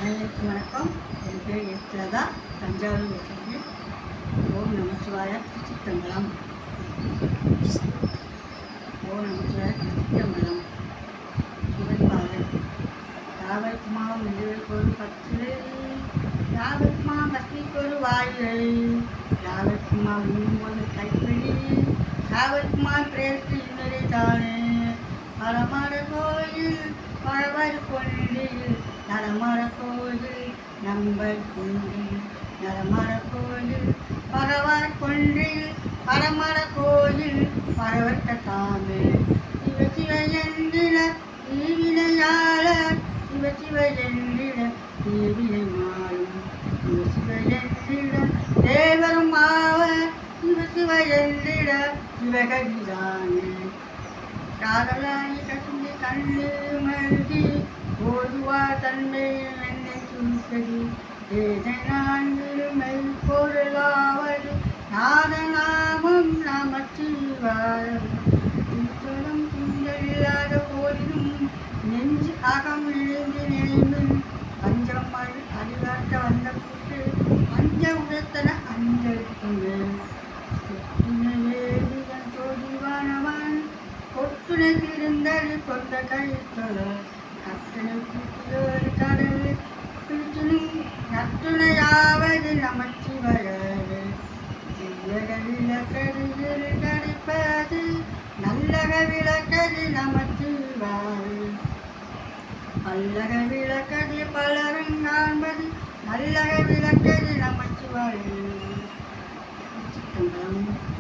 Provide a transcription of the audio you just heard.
அனைவருக்கும் வணக்கம். என் பேர் எஸ்லதா, தஞ்சாவூர் வசிக்கிறேன். ஓம் நமச்சிவாய திருச்சிற்றம்பலம். ஓம் நமச்சிவாய திருச்சிற்றம்பலம். சிவன்பாடல். யாவர்க்குமாம் நெடுவர்க்கொரு பற்று, யாவர்க்குமாம் பக்திக்கொரு வாயுரை, யாவர்க்குமாம் ஒரு கைப்பிடி, யாவர்க்குமாம் பிரேற்கு இன்னொரு தானே. பரமர கோயில் பழவர் கொண்டில், நரமர கோயில் நம்பர் கொண்டில், நரமர கோயில் பரவர் கொன்றில், பரமர கோயில் பரவற்ற தாமே. சிவ சிவ என்கிற தீவினையாளர், சிவ சிவ என்கிற தீவினை மாறும், சிவ சிவ என்கிற தேவரும் ஆவர், சிவ சிவ என்கிற சிவகதிதானே. காதலாய் கசிந்து கண்டு மருதி ஓதுவார் தன்மை என்னை சுருக்கதி, வேதை நான்கிருமை பொருளாவது நாதநாமம் நமச்சிவாயம். திருத்தலம் திங்களில்லாத போதிலும் நெஞ்சு அகம் நினைந்து நினைந்து, பஞ்சம் அடிவாட்ட வந்த கூட்டு பஞ்ச உடைத்தன அஞ்சலுக்குமே. வேதிகன் சோதிவானவன் கொத்துணை திருந்தது கொண்ட கைத்தொழ, கத்தனை கூட்டியோடு கடவுள் பிடிச்சினும் நத்துணையாவது நமச்சிவாயவே. இல்லக விளக்கது கிடைப்பது, நல்லக விளக்கது நமச்சிவாயே. பல்லக விளக்கது பலரும் காண்பது, நல்லக விளக்கது நமச்சிவாயே. சித்தம்பலம்.